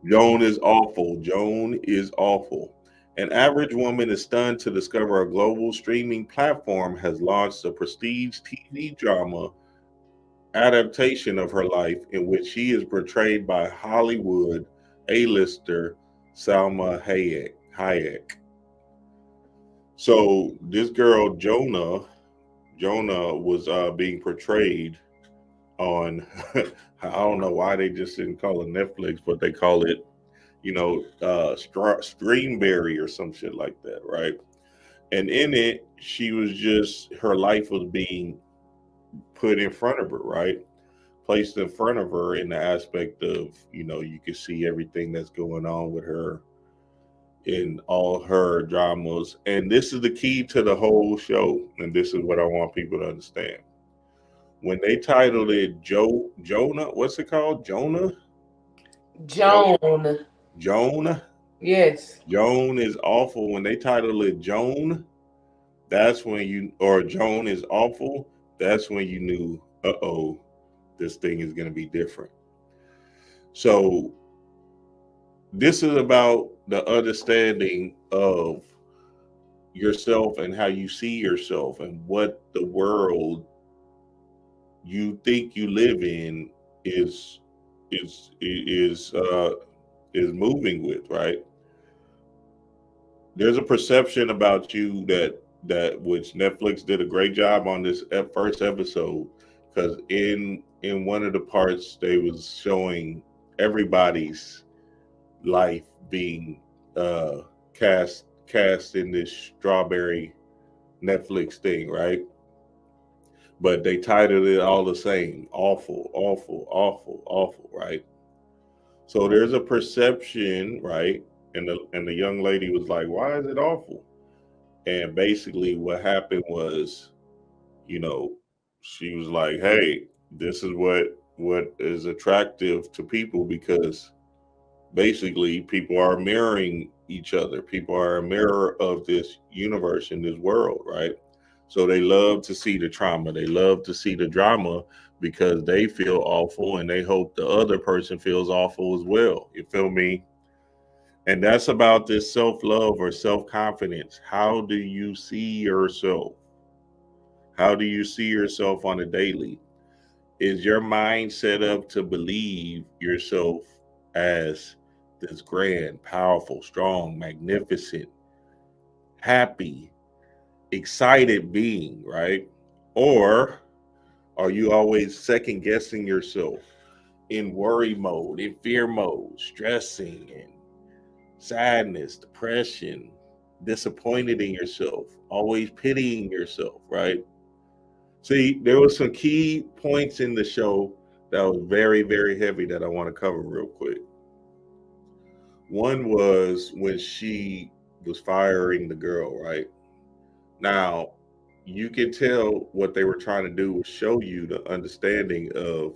Joan is awful. Joan is awful. An average woman is stunned to discover a global streaming platform has launched a prestige TV drama adaptation of her life in which she is portrayed by Hollywood A-lister Salma Hayek. So this girl Jonah was being portrayed on. I don't know why they just didn't call it Netflix, but they call it, Streamberry or some shit like that, right? And in it, she was just her life was being put in front of her, right? Placed in front of her in the aspect of, you can see everything that's going on with her in all her dramas. And this is the key to the whole show. And this is what I want people to understand. When they titled it Jonah, what's it called? Jo- Joan. Joan? Yes. Joan is awful. When they titled it Joan, that's when or Joan is awful, that's when you knew, this thing is going to be different. So this is about the understanding of yourself and how you see yourself and what the world you think you live in is is is uh is moving with, right? There's a perception about you that which Netflix did a great job on this first episode, because in one of the parts they was showing everybody's life being uh cast in this strawberry Netflix thing, right? But they titled it all the same: awful, awful, awful, awful, right? So there's a perception, right? And the young lady was like, why is it awful? And basically what happened was, you know, she was like, hey, this is what is attractive to people, because basically people are mirroring each other. People are a mirror of this universe in this world, right? So they love to see the trauma. They love to see the drama because they feel awful and they hope the other person feels awful as well. You feel me? And that's about this self love or self confidence. How do you see yourself? How do you see yourself on a daily? Is your mind set up to believe yourself as this grand, powerful, strong, magnificent, happy, excited being, right? Or are you always second guessing yourself, in worry mode, in fear mode, stressing and sadness, depression, disappointed in yourself, always pitying yourself, right? See, there was some key points in the show that was very, very heavy that I want to cover real quick. One was when she was firing the girl, right? Now, you can tell what they were trying to do was show you the understanding of,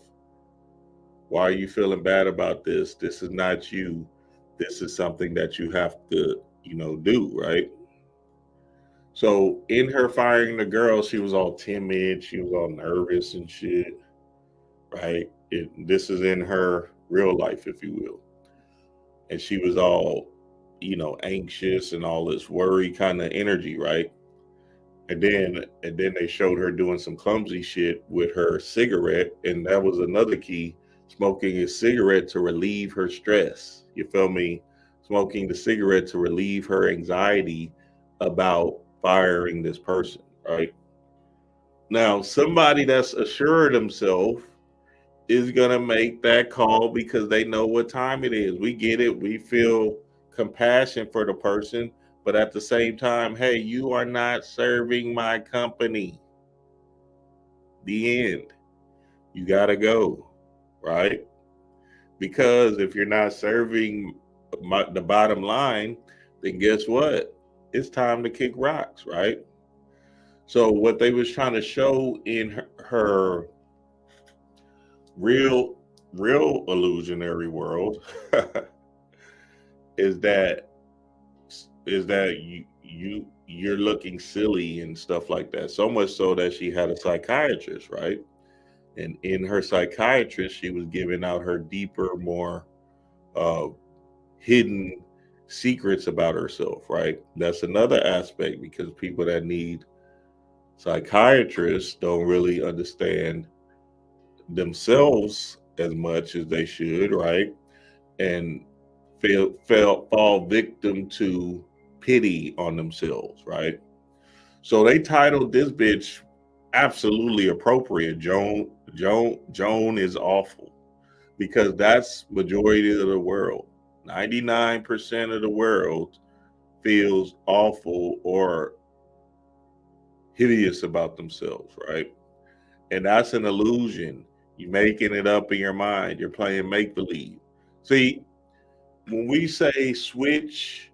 why are you feeling bad about this? This is not you. This is something that you have to, do, right? So in her firing the girl, she was all timid, she was all nervous and shit, right? This is in her real life, if you will. And she was all, anxious and all this worry kind of energy, right? And then they showed her doing some clumsy shit with her cigarette, and that was another key: smoking a cigarette to relieve her stress. You feel me? Smoking the cigarette to relieve her anxiety about firing this person, right? Now, somebody that's assured himself is gonna make that call because they know what time it is. We get it. We feel compassion for the person, but at the same time, hey, you are not serving my company. The end. You gotta go, right? Because if you're not serving the bottom line, then guess what? It's time to kick rocks, right? So what they was trying to show in her real, real illusionary world is that you're looking silly and stuff like that. So much so that she had a psychiatrist, right? And in her psychiatrist, she was giving out her deeper, more hidden secrets about herself, right? That's another aspect, because people that need psychiatrists don't really understand themselves as much as they should, right? And fall victim to pity on themselves, right? So they titled this bitch absolutely appropriate. Joan is awful, because that's majority of the world. 99% of the world feels awful or hideous about themselves, right? And that's an illusion. You're making it up in your mind. You're playing make believe. See, when we say switch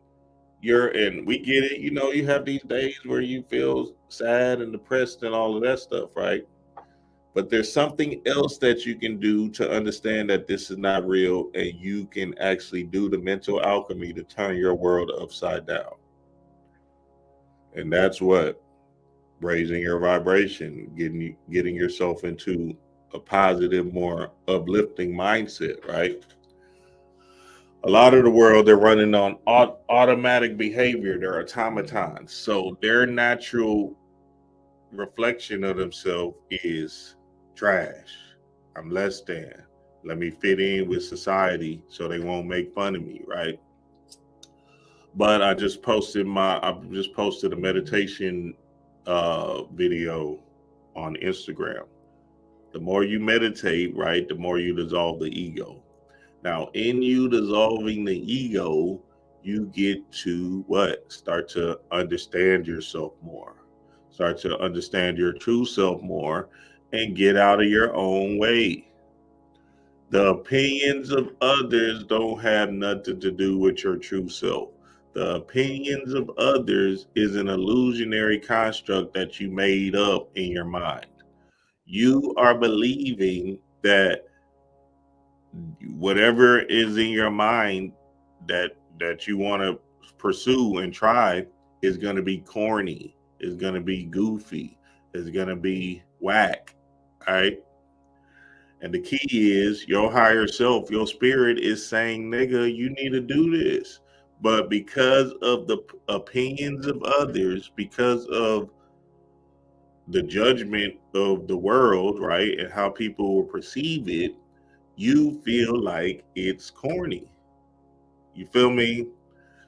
and we get it, you have these days where you feel sad and depressed and all of that stuff, right? But there's something else that you can do to understand that this is not real, and you can actually do the mental alchemy to turn your world upside down. And that's what raising your vibration, getting yourself into a positive, more uplifting mindset, right? A lot of the world, they're running on automatic behavior. They're automatons. So their natural reflection of themselves is trash. I'm less than. Let me fit in with society so they won't make fun of me, right? But I just posted a meditation video on Instagram. The more you meditate, right, the more you dissolve the ego. Now, in you dissolving the ego, you get to what? Start to understand yourself more. Start to understand your true self more, and get out of your own way. The opinions of others don't have nothing to do with your true self. The opinions of others is an illusionary construct that you made up in your mind. You are believing that whatever is in your mind that you want to pursue and try is going to be corny, is going to be goofy, is going to be whack, right? And the key is your higher self, your spirit is saying, nigga, you need to do this. But because of the opinions of others, because of the judgment of the world, right, and how people will perceive it, you feel like it's corny. You feel me?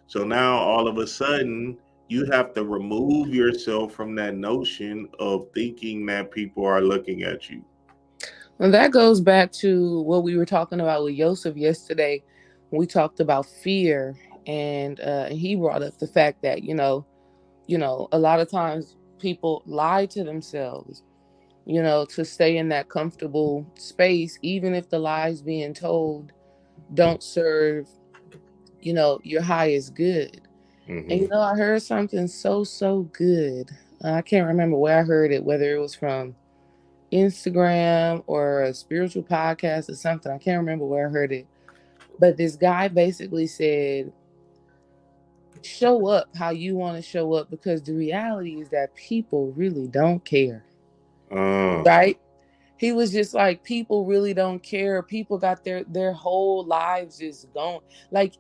So now all of a sudden, you have to remove yourself from that notion of thinking that people are looking at you. And that goes back to what we were talking about with Yosef yesterday when we talked about fear, and he brought up the fact that a lot of times people lie to themselves, to stay in that comfortable space, even if the lies being told don't serve, your highest good. And Hmm. I heard something so good. I can't remember where I heard it, whether it was from Instagram or a spiritual podcast or something. I can't remember where I heard it. But this guy basically said, show up how you want to show up, because the reality is that people really don't care. Uh, Right? He was just like, people really don't care. People got their whole lives just gone. Like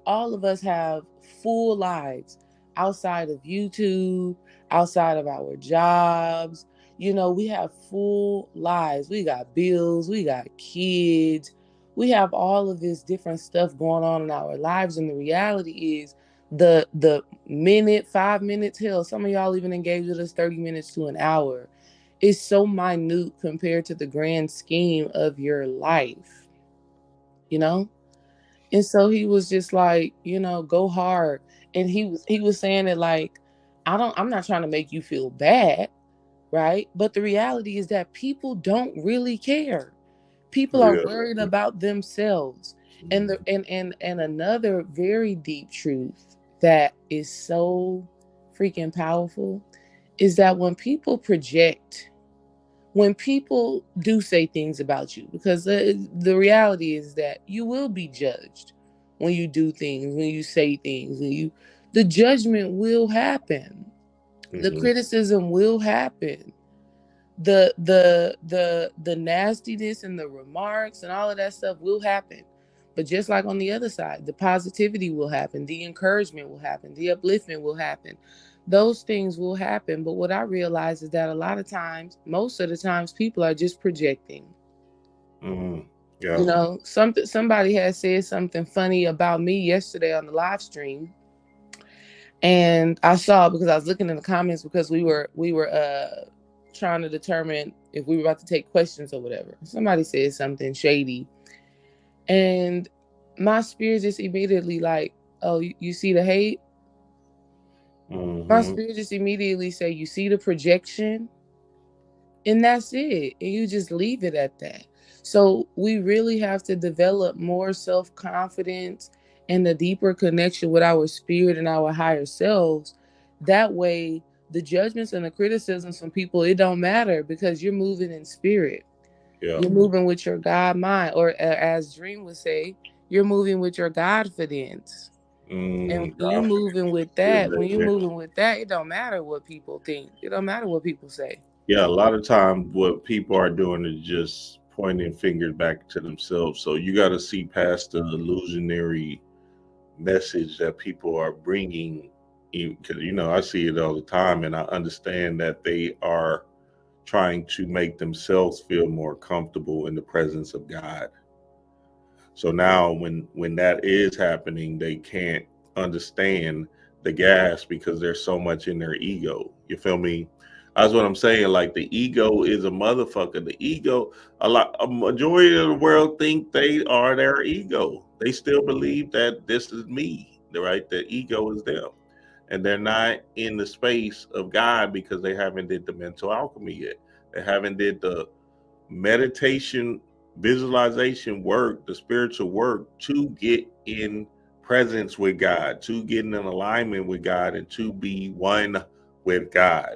all of us have full lives outside of YouTube, outside of our jobs. We have full lives. We got bills, we got kids, we have all of this different stuff going on in our lives. And the reality is, the minute, 5 minutes, hell, some of y'all even engage with us 30 minutes to an hour, is so minute compared to the grand scheme of your life, you know? And so he was just like, go hard. And he was saying it like, I'm not trying to make you feel bad, right? But the reality is that people don't really care. People are yeah. worried about themselves. And and another very deep truth that is so freaking powerful is that when people do say things about you, because the reality is that you will be judged when you do things, when you say things, the judgment will happen, the Hmm. criticism will happen, the nastiness and the remarks and all of that stuff will happen. But just like on the other side, the positivity will happen, the encouragement will happen, the upliftment will happen. Those things will happen. But what I realize is that a lot of times, most of the times, people are just projecting. Yeah. Somebody has said something funny about me yesterday on the live stream, and I saw, because I was looking in the comments, because we were trying to determine if we were about to take questions or whatever. Somebody said something shady, and my spirit just immediately like, oh, you see the hate? My spirit just immediately say, you see the projection? And that's it. And you just leave it at that. So we really have to develop more self-confidence and a deeper connection with our spirit and our higher selves. That way, the judgments and the criticisms from people, it don't matter, because you're moving in spirit. Yeah. You're moving with your God mind, or as Dream would say, you're moving with your Godfidence. And when you're moving with that, it don't matter what people think. It don't matter what people say. Yeah, a lot of time what people are doing is just pointing fingers back to themselves. So you got to see past the illusionary message that people are bringing. Because I see it all the time, and I understand that they are trying to make themselves feel more comfortable in the presence of God. So now when that is happening, they can't understand the gas because there's so much in their ego. You feel me? That's what I'm saying. Like, the ego is a motherfucker. The ego, a majority of the world think they are their ego. They still believe that this is me, right? The ego is them. And they're not in the space of God because they haven't did the mental alchemy yet. They haven't did the meditation, visualization work, the spiritual work, to get in presence with God, to get in an alignment with God, and to be one with God.